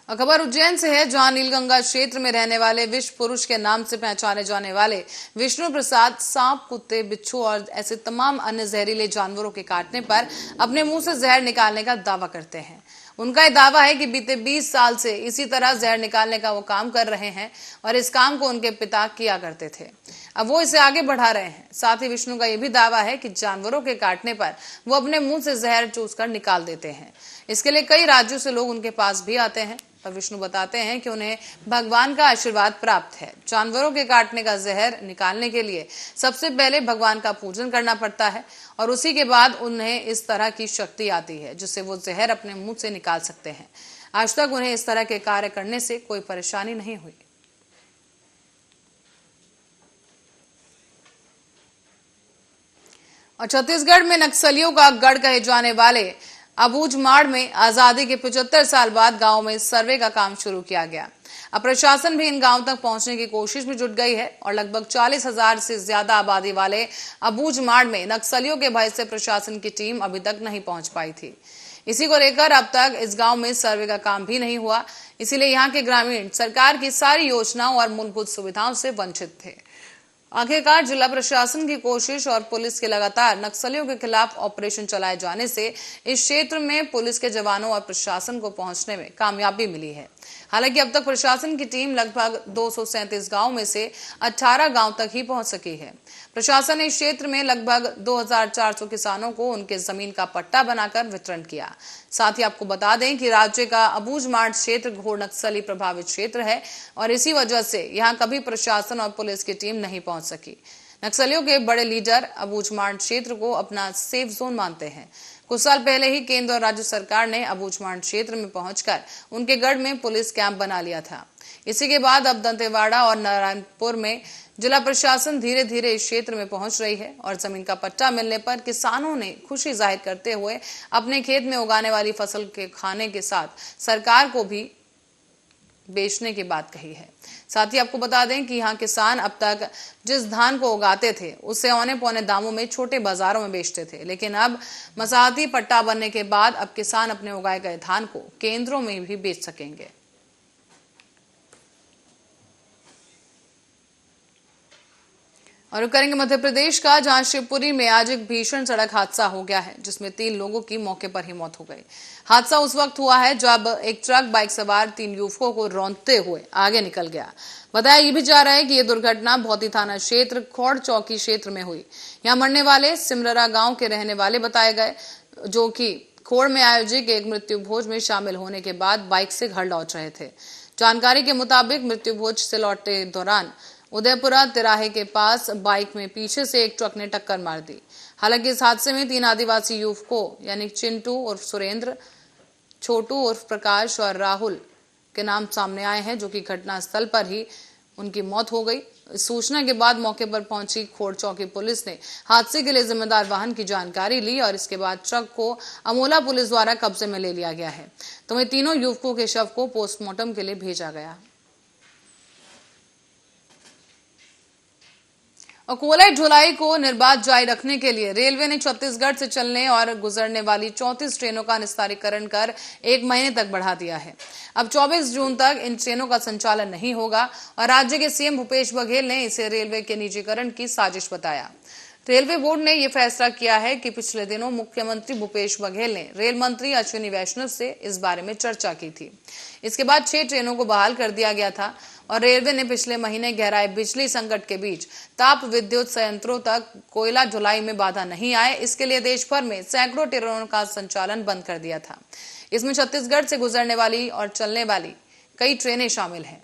और खबर उज्जैन से है, जहां नीलगंगा क्षेत्र में रहने वाले विश्व पुरुष के नाम से पहचाने जाने वाले विष्णु प्रसाद सांप, कुत्ते, बिच्छू और ऐसे तमाम अन्य जहरीले जानवरों के काटने पर अपने मुंह से जहर निकालने का दावा करते हैं। उनका यह दावा है कि बीते 20 साल से इसी तरह जहर निकालने का वो काम कर रहे हैं और इस काम को उनके पिता किया करते थे। अब वो इसे आगे बढ़ा रहे हैं। साथ ही विष्णु का यह भी दावा है कि जानवरों के काटने पर वो अपने मुंह से जहर चूसकर निकाल देते हैं। इसके लिए कई राज्यों से लोग उनके पास भी आते हैं और विष्णु बताते हैं कि उन्हें भगवान का आशीर्वाद प्राप्त है। जानवरों के काटने का जहर निकालने के लिए सबसे पहले भगवान का पूजन करना पड़ता है और उसी के बाद उन्हें इस तरह की शक्ति आती है जिससे वो जहर अपने मुंह से निकाल सकते हैं। आज तक उन्हें इस तरह के कार्य करने से कोई परेशानी नहीं हुई। और छत्तीसगढ़ में नक्सलियों का गढ़ कहे जाने वाले अबूझमाड़ में आजादी के 75 साल बाद गांव में सर्वे का काम शुरू किया गया। अब प्रशासन भी इन गांव तक पहुंचने की कोशिश में जुट गई है और लगभग 40,000 से ज्यादा आबादी वाले अबूझमाड़ में नक्सलियों के भय से प्रशासन की टीम अभी तक नहीं पहुंच पाई थी। इसी को लेकर अब तक इस गांव में सर्वे का काम भी नहीं हुआ, इसीलिए यहाँ के ग्रामीण सरकार की सारी योजनाओं और मूलभूत सुविधाओं से वंचित थे। आखिरकार जिला प्रशासन की कोशिश और पुलिस के लगातार नक्सलियों के खिलाफ ऑपरेशन चलाए जाने से इस क्षेत्र में पुलिस के जवानों और प्रशासन को पहुंचने में कामयाबी मिली है। हालांकि अब तक प्रशासन की टीम लगभग 237 गांव में से 18 गांव तक ही पहुंच सकी है। प्रशासन ने इस क्षेत्र में लगभग 2400 किसानों को उनके जमीन का पट्टा बनाकर वितरण किया। साथ ही आपको बता दें कि राज्य का अबूझमाड़ क्षेत्र घोर नक्सली प्रभावित क्षेत्र है और इसी वजह से यहां कभी प्रशासन और पुलिस की टीम नहीं पहुंच सकी। नक्सलियों के बड़े लीडर अबूझमाड़ क्षेत्र को अपना सेफ जोन मानते हैं। कुछ साल पहले ही केंद्र और राज्य सरकार ने अबूझमाड़ क्षेत्र में पहुंचकर उनके गढ़ में पुलिस कैंप बना लिया था। इसी के बाद अब दंतेवाड़ा और नारायणपुर में जिला प्रशासन धीरे धीरे इस क्षेत्र में पहुंच रही है और जमीन का पट्टा मिलने पर किसानों ने खुशी जाहिर करते हुए अपने खेत में उगाने वाली फसल के खाने के साथ सरकार को भी बेचने की बात कही है। साथ ही आपको बता दें कि यहाँ किसान अब तक जिस धान को उगाते थे उससे औने पौने दामों में छोटे बाजारों में बेचते थे, लेकिन अब मसाहती पट्टा बनने के बाद अब किसान अपने उगाए गए धान को केंद्रों में भी बेच सकेंगे। और करेंगे मध्य प्रदेश का, जहां शिवपुरी में आज एक भीषण सड़क हादसा हो गया है जिसमें 3 लोगों की मौके पर ही मौत हो गई। हादसा उस वक्त हुआ है जब एक ट्रक बाइक सवार 3 युवकों को रौंदते हुए आगे निकल गया। बताया ये भी जा रहा है कि यह दुर्घटना भौती थाना क्षेत्र खोड़ चौकी क्षेत्र में हुई। यहाँ मरने वाले सिमररा गांव के रहने वाले बताए गए, जो कि खोड़ में आयोजित एक मृत्यु भोज में शामिल होने के बाद बाइक से घर लौट रहे थे। जानकारी के मुताबिक मृत्यु भोज से लौटते दौरान उदयपुरा तिराहे के पास बाइक में पीछे से एक ट्रक ने टक्कर मार दी। हालांकि इस हादसे में 3 आदिवासी युवकों यानी चिंटू उर्फ सुरेंद्र, छोटू उर्फ प्रकाश और राहुल के नाम सामने आए हैं, जो कि घटनास्थल पर ही उनकी मौत हो गई। सूचना के बाद मौके पर पहुंची खोड़ चौकी पुलिस ने हादसे के लिए जिम्मेदार वाहन की जानकारी ली और इसके बाद ट्रक को अमोला पुलिस द्वारा कब्जे में ले लिया गया है। तो वहीं तीनों युवकों के शव को पोस्टमार्टम के लिए भेजा गया। और कोलाई ढुलाई को निर्बाध जारी रखने के लिए रेलवे ने छत्तीसगढ़ से चलने और गुजरने वाली 34 ट्रेनों का निस्तारीकरण कर 1 महीने तक बढ़ा दिया है। अब 24 जून तक इन ट्रेनों का संचालन नहीं होगा और राज्य के सीएम भूपेश बघेल ने इसे रेलवे के निजीकरण की साजिश बताया। रेलवे बोर्ड ने यह फैसला किया है कि पिछले दिनों मुख्यमंत्री भूपेश बघेल ने रेल मंत्री अश्विनी वैष्णव से इस बारे में चर्चा की थी। इसके बाद 6 ट्रेनों को बहाल कर दिया गया था और रेलवे ने पिछले महीने गहराए बिजली संकट के बीच ताप विद्युत संयंत्रों तक कोयला ढुलाई में बाधा नहीं आए, इसके लिए देश भर में सैकड़ों ट्रेनों का संचालन बंद कर दिया था। इसमें छत्तीसगढ़ से गुजरने वाली और चलने वाली कई ट्रेनें शामिल हैं।